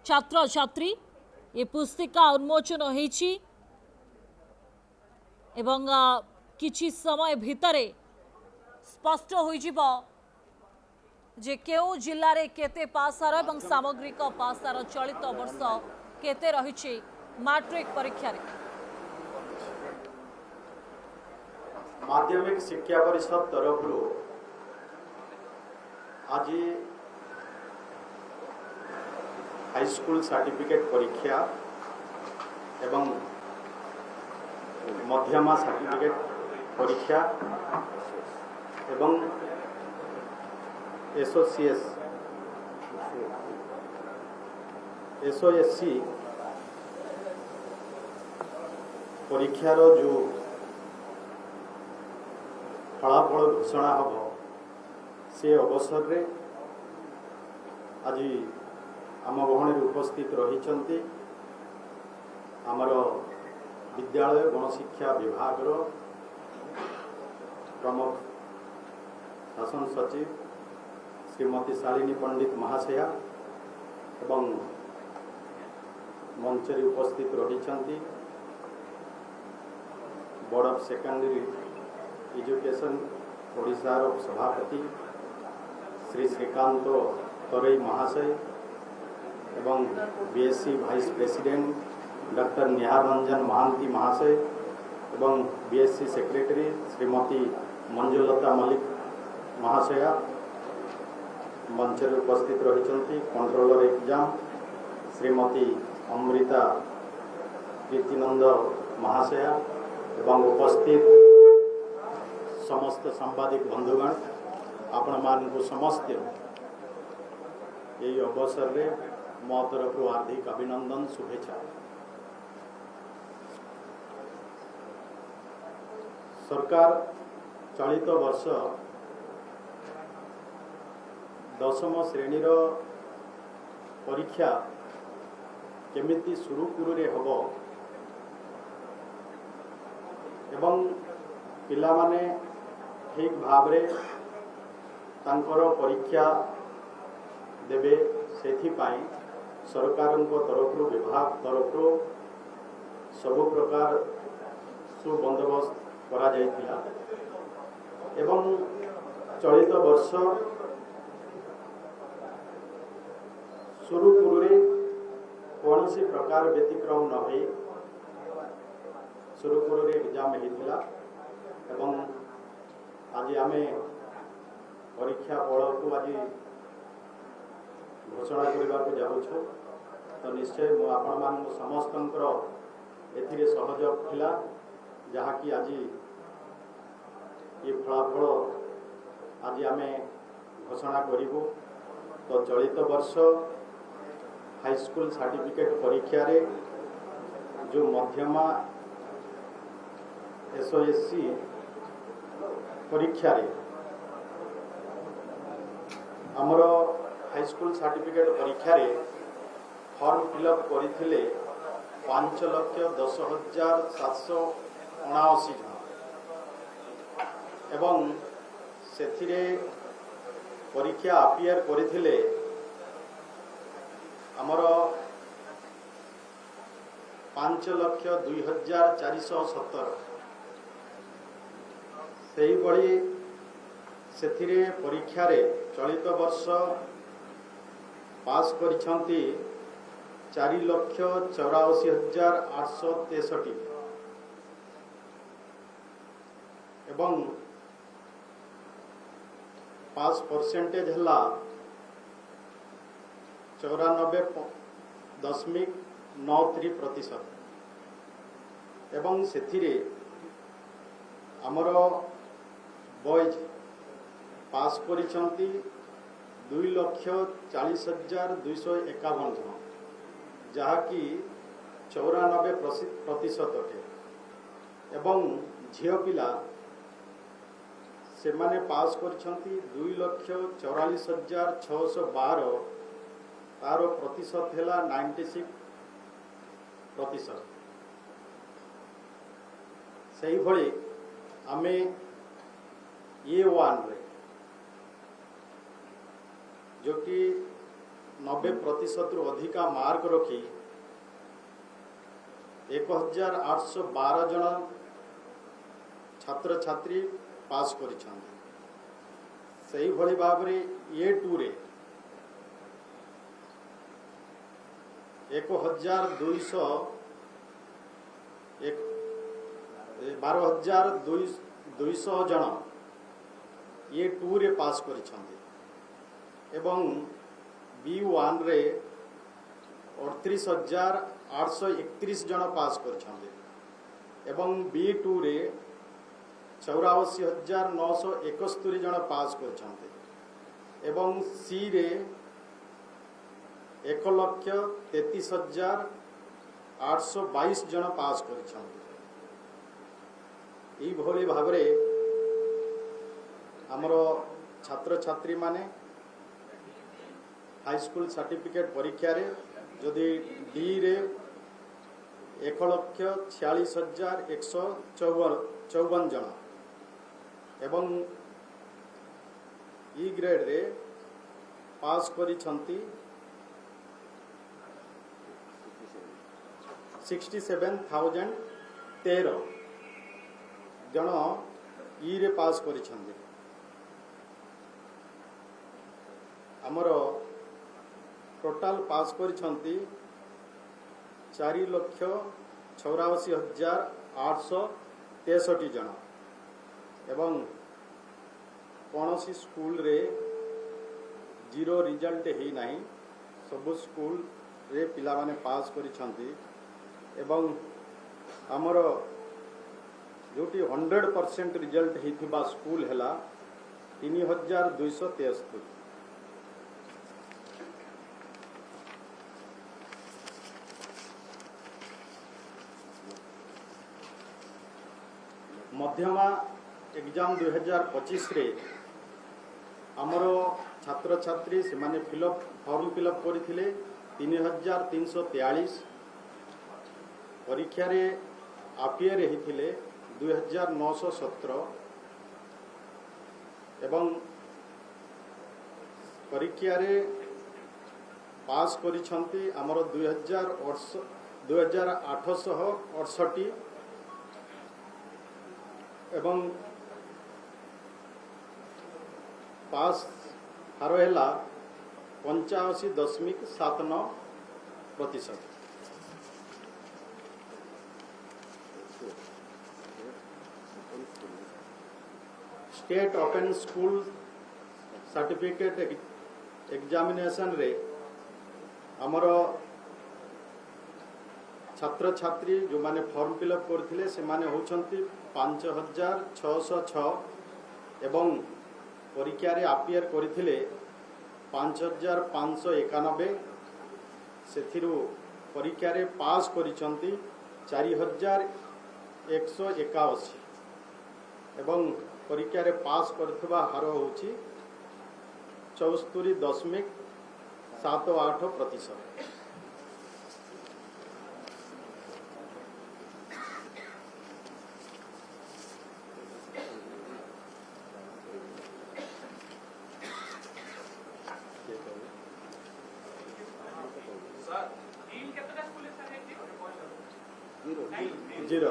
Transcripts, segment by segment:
छात्र छात्री ये पुस्तिका उन्मोचन होईछि एवं किछि समय भितरे स्पष्ट होइजिबो जे केउ जिल्ला रे केते पासार एवं सामग्रिक पासार चलित वर्ष केते रहिछि मैट्रिक परीक्षा रे। माध्यमिक शिक्षा परिषद तरफ आज हाईस्कूल सर्टिफिकेट परीक्षा एवं मध्यमा सर्टिफिकेट परीक्षा एवं एसओएससी परीक्षार जो फलाफल घोषणा हम से अवसर रे आज आम गहण उपस्थित रही आमर विद्यालय गणशिक्षा विभाग प्रमुख शासन सचिव श्रीमती शालिनी पंडित महाशया एवं मंच उपस्थित रही बोर्ड ऑफ सेकेंडरी एजुकेशन ओडिशार सभापति श्री श्रीकांत तरई महाशय एवं बीएससी वाइस प्रेसिडेंट डॉक्टर निहार रंजन महांती महाशय एवं बीएससी सेक्रेटरी श्रीमती मंजुलता मल्लिक महाशया मंच उपस्थित रही कंट्रोलर एग्जाम श्रीमती अमृता कीर्तिनंद महाशया एवं उपस्थित समस्त सांबादिक बंधुगण आपण मानकु समस्त यही अवसर रे मो तरफ हार्दिक अभिनंदन शुभेच्छा। सरकार चलित वर्ष दशम श्रेणी परीक्षा केमिति सुरुखुरुरे हब एवं पिला माने ठीक भाव रे तांकर परीक्षा देवे सेथिपाई सरकारଙ୍କ तरफ विभाग तरफ सब प्रकार सुबंदोबस्त करा जायतिला एवं चलित वर्ष सुरुखुरुरे कौन सी प्रकार व्यतिक्रम न हो सुरुखुरुरे एग्जाम होता एवं आज आमे परीक्षा फल को आज घोषणा करने को जाऊँ तो निश्चय मु आपण मान समस्त एथिरे सहयोग थिला जहाँकि आज ये फलाफल आज आमे घोषणा करूँ तो चलित वर्ष हाईस्कूल सर्टिफिकेट परीक्षा रे जो मध्यमा एसओएससी परीक्षा रे आमर हाईस्कूल सर्टिफिकेट परीक्षा रे फॉर्म फिलअप करथिले 5,10,779 जन एवं सेथिरे परीक्षा अपियर करथिले आमर 5,02,417 से भली सेथिरे परीक्षा रे चलित वर्ष पास करिछंती 4,84,863 एवं पास परसेंटेज हला 94.93% एवं सेथिरे आमर बॉयज पास करिछंती 2,40,251 जन जहाँकि 94% अटे एवं झियो पिला से माने पास करिछंती 2,44,612 तार प्रतिशत है 96%। से भली आमे ये वन रे जो कि 90% रु अधिका मार्क रखी 1812 जन छात्र छात्री पास करिछन्ति। सही भली भाव रे A2 रे 12,200 जन A2 रे पास करिछन्ति एवं B1 रे 38,831 जन पास करिछन्ति एवं B2 रे 84,971 जन पास करिछन्ति एवं C रे 1,33,822 जन पास करिछन्ति। ई भली भाबरे हमर छात्र छात्री माने हाई स्कूल सर्टिफिकेट परीक्षा रे जदि डी रे 1,46,154 जन एवं ई ग्रेड रे पास करिछन्ति 67,013 जन ई रे पास करिछन्ति। हमर टोटाल पास करिछन्ति 4,84,863 जन एवं कौनसी स्कूल रे जीरो रिजल्ट ही नहीं सबु स्कूल रे पिला माने पास करिछन्ति एवं हमर जोटी 100% रिजल्ट हिथिबा स्कूल हैला 3,273। मध्यमा एग्जाम 2025 रे हमर छात्र छात्री से माने फॉर्म फिलअप करथिले 3,343 परीक्षा रे आपियर हिथिले 2,917 एवं परीक्षा रे पास करिछन्ति हमर 2,868 एवं पास हार है 85.79%। State open school certificate examination रे हमर छात्र छात्री जो माने फॉर्म फिलअप करथिले से माने होछन्ति 5,606 एवं परीक्षा रे अपियर करथिले 5,591 सेथिरु परीक्षा रे पास करिछन्ति 4,181 एवं परीक्षा रे पास करथबा हार होछि 74.78%। जीरो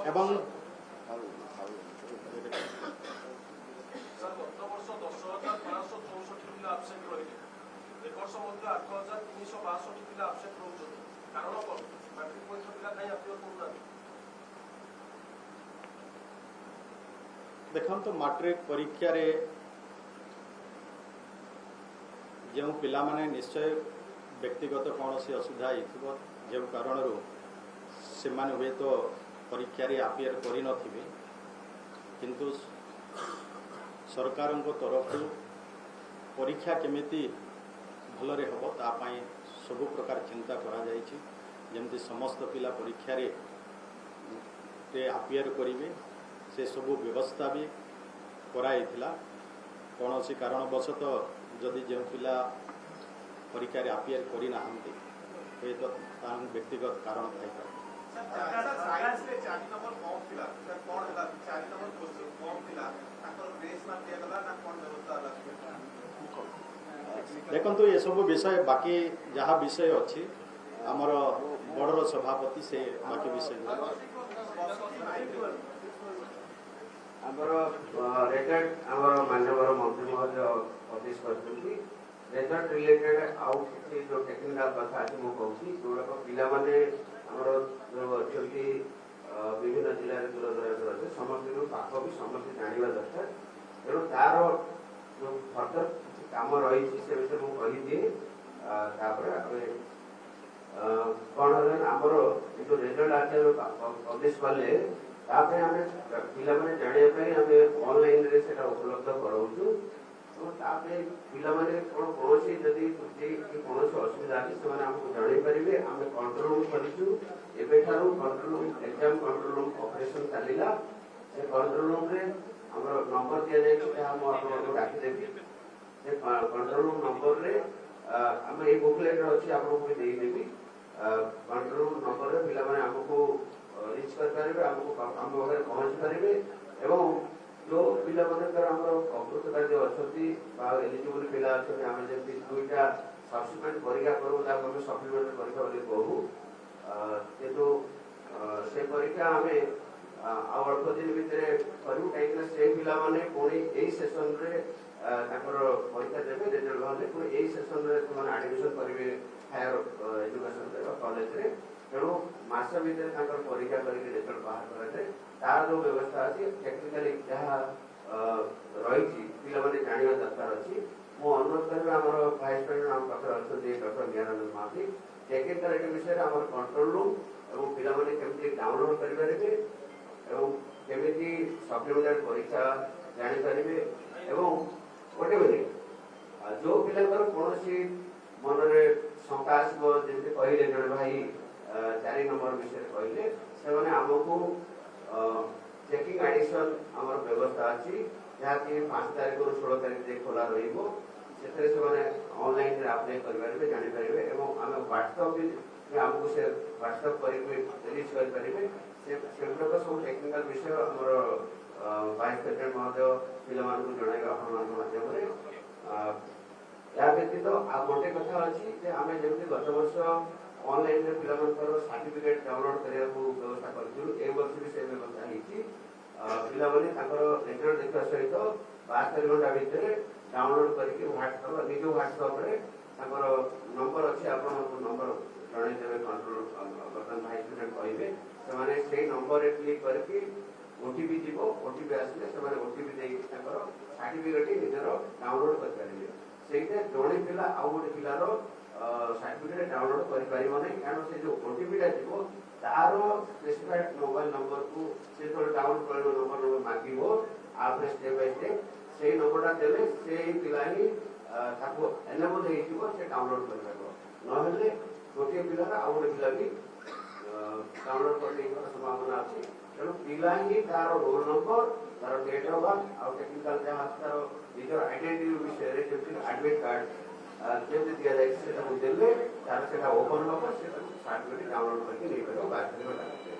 एवं देखन तो मैट्रिक परीक्षा रे जो पिला माने निश्चय व्यक्तिगत कौन सी असुविधा हो जो कारण से माने हुए तो परीक्षा रे अपियर करि नथिबे किंतु सरकार को तरफ परीक्षा केमिति भलरे हबो ता पई सब प्रकार चिंता करा जायछि जेमति समस्त पिला परीक्षा रे अपियर करिवे से सब व्यवस्था भी कराइथिला कौन सी कारणवशत जदि जो पिला परीक्षा रे अपियर करि नाहंती ହୁଏ ତ ତାର ବ୍ୟକ୍ତିଗତ କାରଣ ଥାଇପାରେ। ସାଇନ୍ସ ରେ 4 नंबर कम थिला सर कोन हला 4 नंबर क्वेश्चन कम थिला ताकर ग्रेस मार्क दिया गला ना कोन व्यवस्था हला देखंतु ये सब विषय बाकी जहाँ विषय अच्छी आमर बड़र सभापति से बाकी विषय आमर रिजल्ट आमर माननीय मंत्री महोदय पब्लिश करछथि रिजल्ट रिलेटेड आउ किसी जो टेक्निकल कथा अछि मु कहूची जोडक पिला माने आमर जो अछंती विभिन्न जिल्ला रे दूर दूर अछि समस्त रो पाख भी समस्त जानिबा दरकार एरो तार जो फर्दर काम रही से विषय मु कहि दिए तापर आमे कोन हलन आमर जो रिजल्ट आछि पब्लिश करले तापर आमे पिला माने जानिया पई आमे ऑनलाइन रे सेटा उपलब्ध कराउछु तो तापर पिला माने कोन कोनसी जदी त्रुटि कि कोनसी असुविधा अछि से हमको जानि परिबे आमे कंट्रोल रूम करिछु एबे थारु control room exam control room operation चलिला से कंट्रोल रूम रे हमर नंबर दिया जाय कि हम आपको डाकी देबी से कंट्रोल रूम नंबर रे हम ए बुकलेट अछि आपको देई देबी कंट्रोल रूम नंबर रे पिला माने हमको रीच कर पारिबे हमको हम वगैरह पहुंच पारिबे एवं जो पिला मानकर हमर अकृत कार्य अछती बा एलिजिबल पिला अछि हम जेति दुईटा सब्सिक्वेंट परीक्षा करू ता हम सप्लीमेंट परीक्षा बोली कहू किंतु से परीक्षा हमें आ अल्प दिन भितर करू काइना से पिला माने कोनी एई सेशन रे ताकर परीक्षा देबे रिजल्ट बाले कोनी एई सेशन रे तुम एडमिशन करिवे हायर एजुकेशन रे कॉलेज रे तेणु मास भितर ताकर परीक्षा करके रिजल्ट बाहर कराए तार जो व्यवस्था अछि टेक्निकली जहाँ रही पिला माने जानिबा दरकार अछि मो अनुरोध करबे हमर वाइस प्रेसिडेंट हम पाखर अछि डॉक्टर ज्ञानानंद महाती टेक्निकल विषय रे हमर कंट्रोल रूम एवं पिला माने केमति डाउनलोड करि परिबे एवं केमिति सप्लीमेंटरी परीक्षा जानि परिबे एवं गोटे जो पिलांकर कोनोसी मनरे शंका आसबो जेते कहिले जण भाई 4 नंबर विषय कहले से माने हमको चेकिंग एडिशन हमर व्यवस्था अछि जहाँ कि 5 तारिख रो 16 तारिख जे खोला रहिबो सेतरे से माने ऑनलाइन रे अप्लाई करि परिबे जानि परिबे एवं हम व्हाट्सएप भी हमको से व्हाट्सएप करिबे रिच करि परिबे से सेगुडा सब टेक्निकल विषय हमर वाइस प्रेसिडेंट महोदय पिला मानकु जणाइबा आपण मान माध्यम रे या व्यतीत आ गोटे कथा अछि जे हमें जेमति गत वर्ष ऑनलाइन रे पिला मानकर सर्टिफिकेट डाउनलोड करिया को व्यवस्था करथिलु ए वर्ष भी से व्यवस्था हिची पिला माने ताकर रिजल्ट देखा सहित 72 घंटा भीतर डाउनलोड करके व्हाट्सएप निजो व्हाट्सएप रे ताकर नंबर अछि आपण नंबर जणाइ देबे कंट्रोल बटन भाई स्टूडेंट कहबे से माने सेही नंबर रे क्लिक करके ओटीपी जीवो ओटीपी आसले से माने ओटीपी देई ताकर सर्टिफिकेट निजरो डाउनलोड कर परिबे सेइते जोणे पिला आ गोटे पिलारो सर्टिफिकेट डाउनलोड करि परिबो नै कारण से जो ओटीपी टा जीवो तारो स्पेसिफाइड मोबाइल नंबर को से तो डाउनलोड करलो नंबर मागिबो आपने स्टेप बाय स्टेप सेही नंबर टा देले सेही पिला ही ताको एनेबल हेइ जीवो से डाउनलोड कर परबो नहले गोटे पिला आ गोटे पिला भी डाउनलोड करले संभावना अछि तेणु पिला ही तार रोल नंबर तार डेट ऑफ बर्थ और टेक्निकल जहाँ तार निजर आइडेंटिटी विषय रे जेमति एडमिट कार्ड जेमति दिया जाय से देले तार सेटा ओपन होबो से सर्टिफिकेट डाउनलोड करके नै परबो बात करबो।